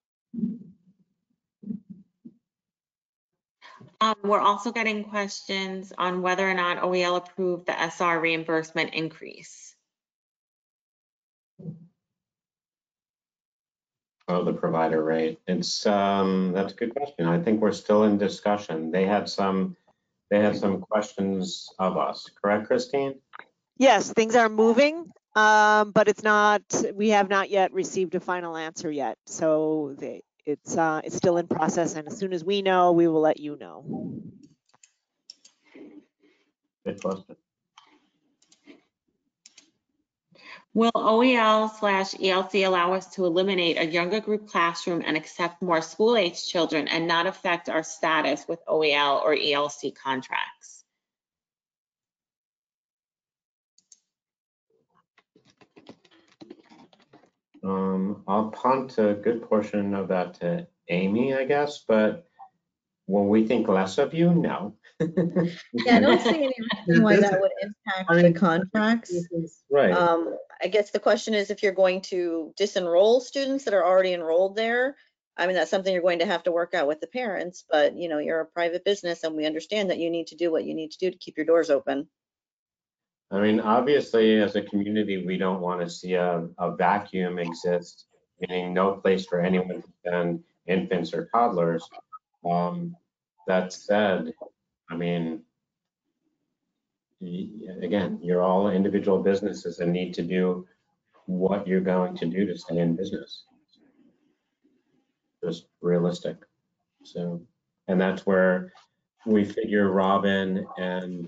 We're also getting questions on whether or not OEL approved the SR reimbursement increase. Oh, the provider rate. It's that's a good question. I think we're still in discussion. They had some questions of us, correct, Christine? Yes, things are moving, but we have not yet received a final answer yet. So it's still in process, and as soon as we know, we will let you know. Good question. Will OEL/ELC allow us to eliminate a younger group classroom and accept more school-age children and not affect our status with OEL or ELC contracts? I'll punt a good portion of that to Amy, I guess, but when we think less of you, no. Yeah, I don't see any reason why that would impact the contracts. Right. I guess the question is if you're going to disenroll students that are already enrolled there. I mean, that's something you're going to have to work out with the parents, but you know, you're a private business and we understand that you need to do what you need to do to keep your doors open. I mean, obviously, as a community, we don't want to see a vacuum exist, meaning no place for anyone to send infants or toddlers. That said, I mean, again, you're all individual businesses and need to do what you're going to do to stay in business. Just realistic. So, and that's where we figure Robin and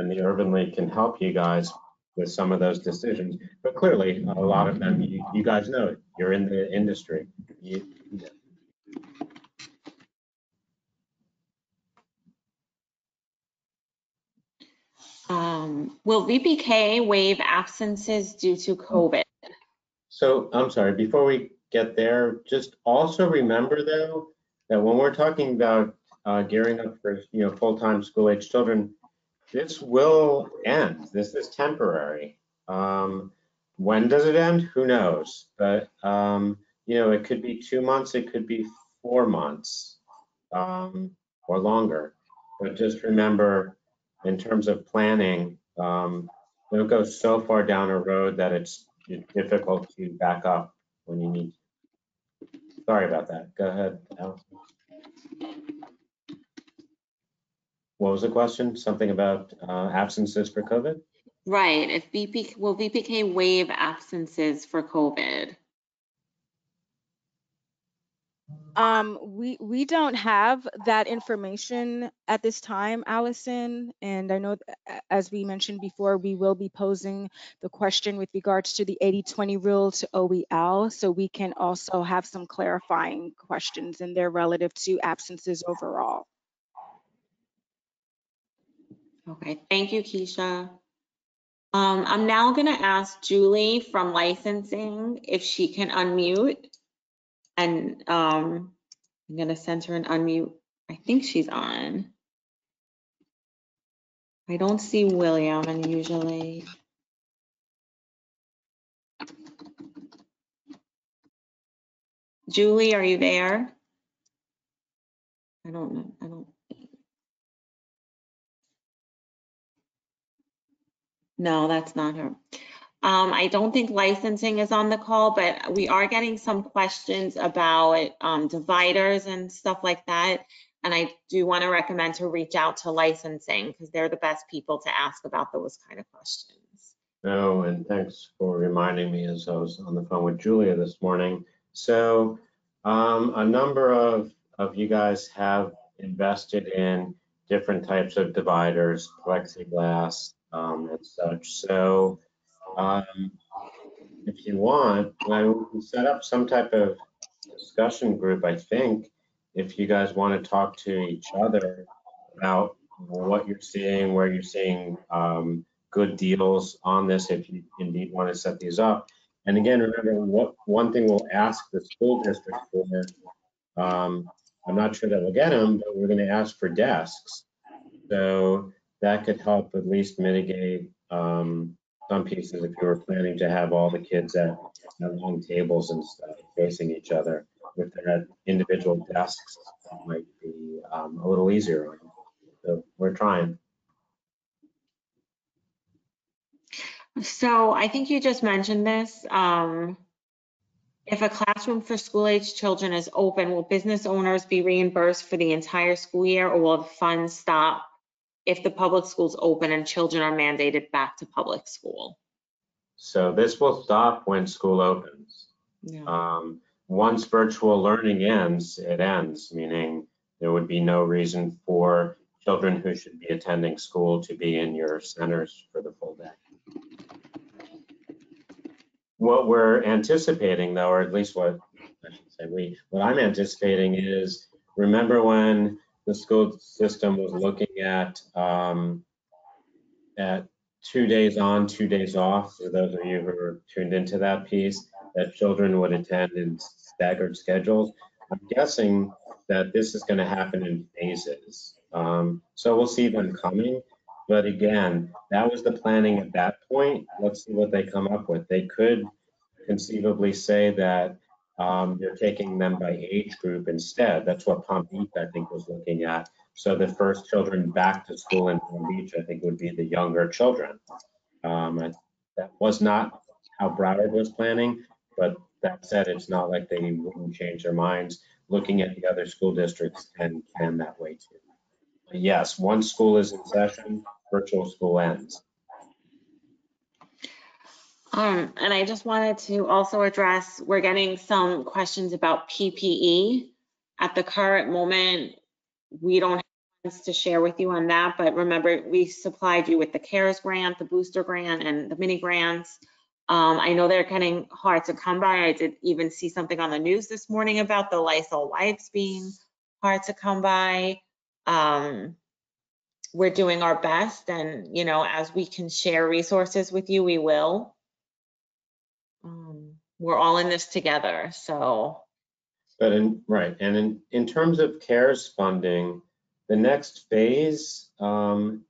the Urban League can help you guys with some of those decisions. But clearly, a lot of them, you guys know it. You're in the industry. Will VPK waive absences due to COVID? So I'm sorry, before we get there, just also remember though, that when we're talking about gearing up for full-time school-age children, this will end. This is temporary. When does it end? Who knows? But it could be 2 months, it could be 4 months, or longer. But just remember, in terms of planning, don't go so far down a road that it's difficult to back up when you need. Sorry about that. Go ahead, Allison. What was the question? Something about absences for COVID? Right. Will VPK waive absences for COVID? We don't have that information at this time, Allison, and I know as we mentioned before, we will be posing the question with regards to the 80-20 rule to OEL, so we can also have some clarifying questions in there relative to absences overall. Okay, thank you, Keisha. I'm now going to ask Julie from licensing if she can unmute, and I'm going to send her an unmute. I think she's on. I don't see William, and usually. Julie, are you there? I don't know. No, that's not her. I don't think licensing is on the call, but we are getting some questions about dividers and stuff like that. And I do want to recommend to reach out to licensing because they're the best people to ask about those kind of questions. No, and thanks for reminding me as I was on the phone with Julia this morning. So a number of you guys have invested in different types of dividers, plexiglass, and such. So if you want, I will set up some type of discussion group, I think, if you guys want to talk to each other about what you're seeing, where you're seeing good deals on this, if you indeed want to set these up. And again, remember, one thing we'll ask the school district for, I'm not sure that we'll get them, but we're going to ask for desks. So that could help at least mitigate some pieces if you were planning to have all the kids at long tables and stuff facing each other. If they're at individual desks, that might be a little easier on them. So we're trying. So I think you just mentioned this. If a classroom for school-age children is open, will business owners be reimbursed for the entire school year, or will the funds stop if the public school's open and children are mandated back to public school? So this will stop when school opens. Yeah. Once virtual learning ends, it ends, meaning there would be no reason for children who should be attending school to be in your centers for the full day. What we're anticipating, though, or at least what I should say, what I'm anticipating is, remember when the school system was looking at 2 days on, 2 days off, for those of you who are tuned into that piece, that children would attend in staggered schedules. I'm guessing that this is going to happen in phases. So we'll see them coming. But again, that was the planning at that point. Let's see what they come up with. They could conceivably say that they're taking them by age group instead. That's what Palm Beach, I think, was looking at. So the first children back to school in Palm Beach, I think, would be the younger children. That was not how Broward was planning, but that said, it's not like they wouldn't change their minds. Looking at the other school districts and plan that way too. But yes, once school is in session, virtual school ends. And I just wanted to also address, we're getting some questions about PPE. At the current moment, we don't have plans to share with you on that, but remember, we supplied you with the CARES grant, the booster grant, and the mini grants. I know they're getting hard to come by. I did even see something on the news this morning about the Lysol wipes being hard to come by. We're doing our best, and as we can share resources with you, we will. We're all in this together, so. But in terms of CARES funding, the next phase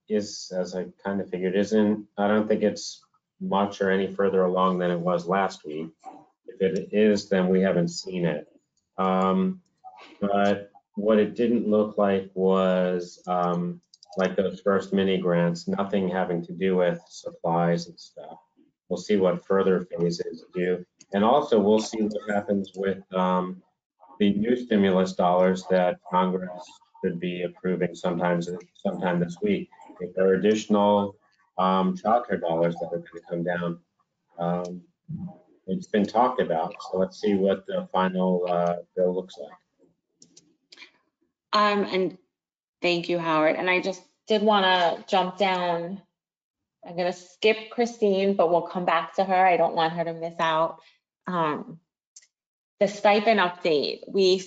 is, as I kind of figured, I don't think it's much or any further along than it was last week. If it is, then we haven't seen it. But what it didn't look like was like those first mini grants, nothing having to do with supplies and stuff. We'll see what further phases do. And also we'll see what happens with the new stimulus dollars that Congress could be approving sometime this week. If there are additional childcare dollars that are going to come down, it's been talked about. So let's see what the final bill looks like. And thank you, Howard. And I just did want to jump down. I'm going to skip Christine, but we'll come back to her. I don't want her to miss out. The stipend update. We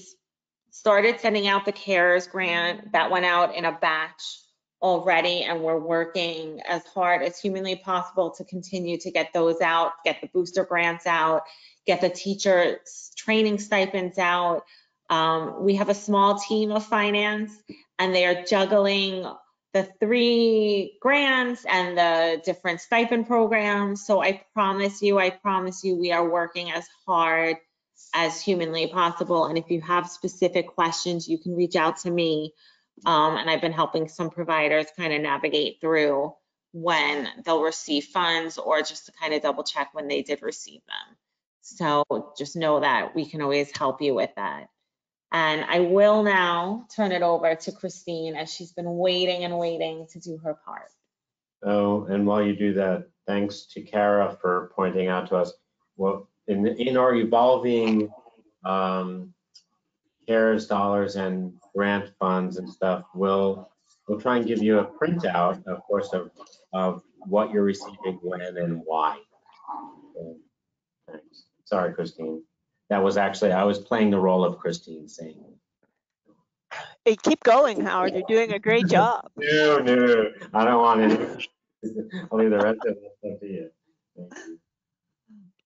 started sending out the CARES grant that went out in a batch already, and we're working as hard as humanly possible to continue to get those out, get the booster grants out, get the teacher training stipends out. We have a small team of finance, and they are juggling the 3 grants and the different stipend programs. So I promise you, we are working as hard as humanly possible. And if you have specific questions, you can reach out to me. And I've been helping some providers kind of navigate through when they'll receive funds, or just to kind of double check when they did receive them. So just know that we can always help you with that. And I will now turn it over to Christine, as she's been waiting and waiting to do her part. Oh, and while you do that, thanks to Kara for pointing out to us, well, in our evolving CARES dollars and grant funds and stuff, we'll try and give you a printout, of course, of what you're receiving, when, and why. So, thanks. Sorry, Christine. That was actually, I was playing the role of Christine saying. Hey, keep going, Howard. You're doing a great job. No, I don't want any. I'll leave the rest of it up to you. Thank you.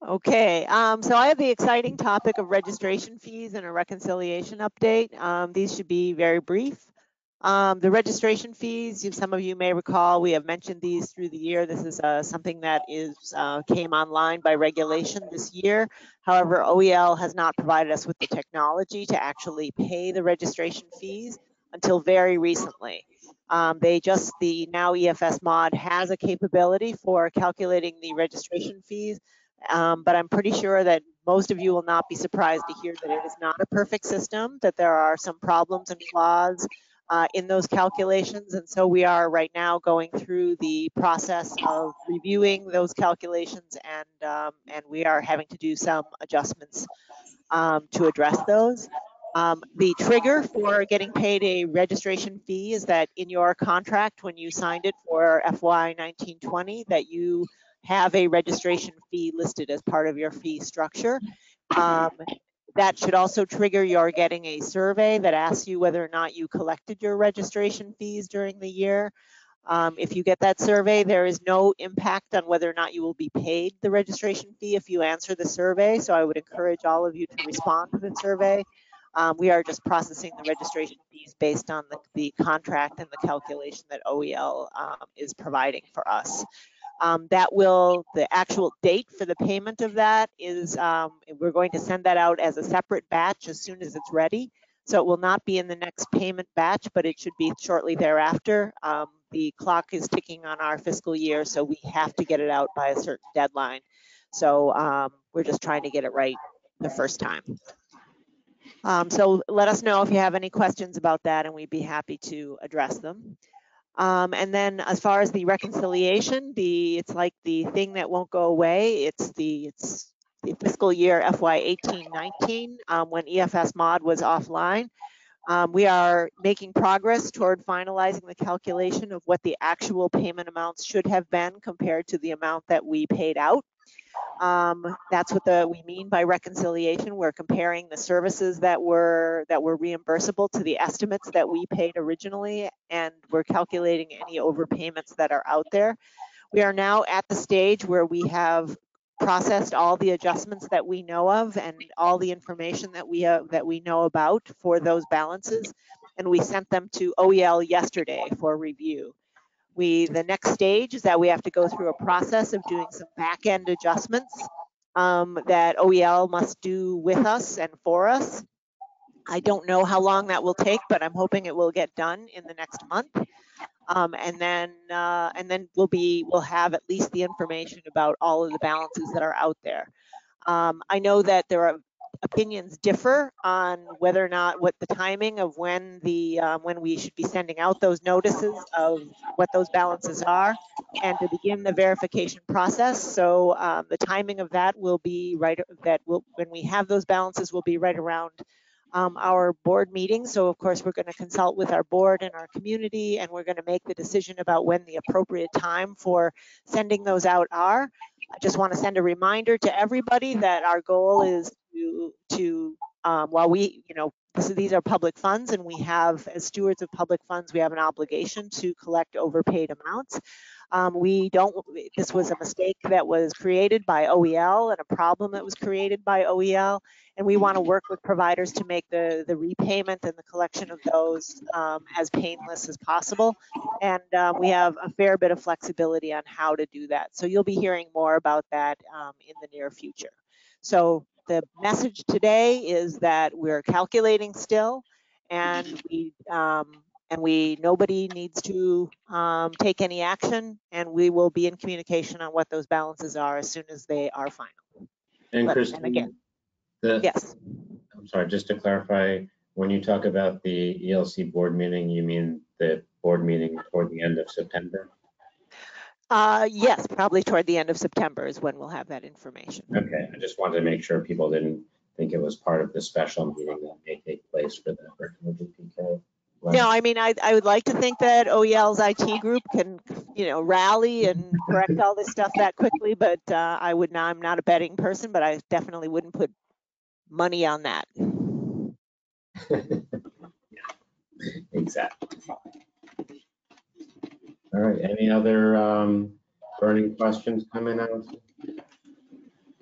Okay, so I have the exciting topic of registration fees and a reconciliation update. These should be very brief. The registration fees, some of you may recall, we have mentioned these through the year. This is something that came online by regulation this year. However, OEL has not provided us with the technology to actually pay the registration fees until very recently. The now EFS mod has a capability for calculating the registration fees, but I'm pretty sure that most of you will not be surprised to hear that it is not a perfect system, that there are some problems and flaws in those calculations. And so we are right now going through the process of reviewing those calculations, and we are having to do some adjustments to address those. The trigger for getting paid a registration fee is that in your contract, when you signed it for FY 1920, that you have a registration fee listed as part of your fee structure. That should also trigger your getting a survey that asks you whether or not you collected your registration fees during the year. If you get that survey, there is no impact on whether or not you will be paid the registration fee if you answer the survey. So I would encourage all of you to respond to the survey. We are just processing the registration fees based on the contract and the calculation that OEL is providing for us. The actual date for the payment of that is, we're going to send that out as a separate batch as soon as it's ready. So it will not be in the next payment batch, but it should be shortly thereafter. The clock is ticking on our fiscal year, so we have to get it out by a certain deadline. So we're just trying to get it right the first time. So let us know if you have any questions about that, and we'd be happy to address them. And then as far as the reconciliation, it's like the thing that won't go away. It's the fiscal year FY 18-19 when EFS mod was offline. We are making progress toward finalizing the calculation of what the actual payment amounts should have been compared to the amount that we paid out. That's what we mean by reconciliation. We're comparing the services that were reimbursable to the estimates that we paid originally, and we're calculating any overpayments that are out there. We are now at the stage where we have processed all the adjustments that we know of and all the information that we know about for those balances, and we sent them to OEL yesterday for review. The next stage is that we have to go through a process of doing some back-end adjustments that OEL must do with us and for us. I don't know how long that will take, but I'm hoping it will get done in the next month. And then we'll have at least the information about all of the balances that are out there. I know that there are opinions differ on whether or not what the timing of when we should be sending out those notices of what those balances are and to begin the verification process. So the timing of that will be when we have those balances will be right around our board meeting. So of course, we're going to consult with our board and our community, and we're going to make the decision about when the appropriate time for sending those out are. I just want to send a reminder to everybody that our goal is while these are public funds, and we have, as stewards of public funds, we have an obligation to collect overpaid amounts. This was a mistake that was created by OEL and a problem that was created by OEL, and we want to work with providers to make the repayment and the collection of those as painless as possible. And we have a fair bit of flexibility on how to do that. So you'll be hearing more about that in the near future. So the message today is that we're calculating still, and nobody needs to take any action, and we will be in communication on what those balances are as soon as they are final. And Christine, and again, yes. I'm sorry, just to clarify, when you talk about the ELC board meeting, you mean the board meeting toward the end of September? Yes, probably toward the end of September is when we'll have that information. Okay, I just wanted to make sure people didn't think it was part of the special meeting that may take place for the virtual GPK. No, I mean, I would like to think that OEL's IT group can, rally and correct all this stuff that quickly, but I'm not a betting person, but I definitely wouldn't put money on that. Yeah, exactly. All right, any other burning questions coming out?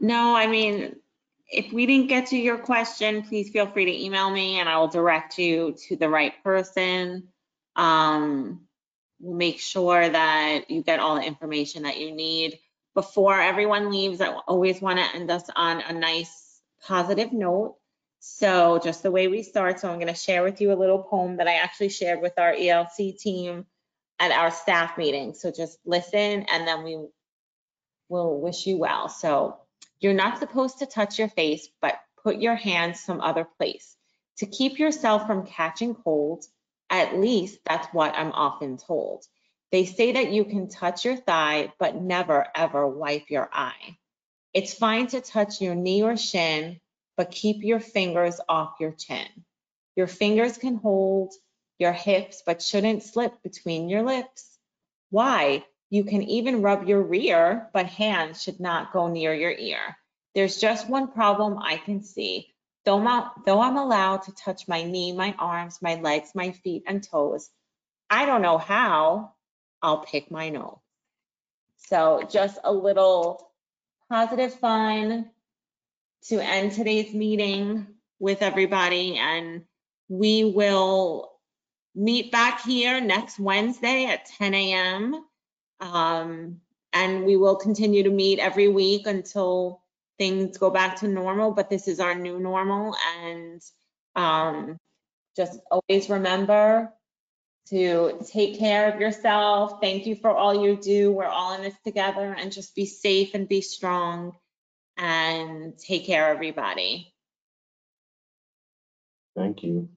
No, I mean, if we didn't get to your question, please feel free to email me and I will direct you to the right person. We'll make sure that you get all the information that you need. Before everyone leaves, I always want to end us on a nice positive note. So just the way we start, so I'm going to share with you a little poem that I actually shared with our ELC team at our staff meeting. So just listen, and then we will wish you well. So, you're not supposed to touch your face, but put your hands some other place to keep yourself from catching cold. At least that's what I'm often told. They say that you can touch your thigh, but never ever wipe your eye. It's fine to touch your knee or shin, but keep your fingers off your chin. Your fingers can hold your hips, but shouldn't slip between your lips. Why? You can even rub your rear, but hands should not go near your ear. There's just one problem I can see. Though I'm allowed to touch my knee, my arms, my legs, my feet, and toes, I don't know how I'll pick my nose. So just a little positive fun to end today's meeting with everybody, and we will meet back here next Wednesday at 10 a.m. And we will continue to meet every week until things go back to normal, but this is our new normal. And just always remember to take care of yourself. Thank you for all you do. We're all in this together, and just be safe and be strong and take care, everybody. Thank you.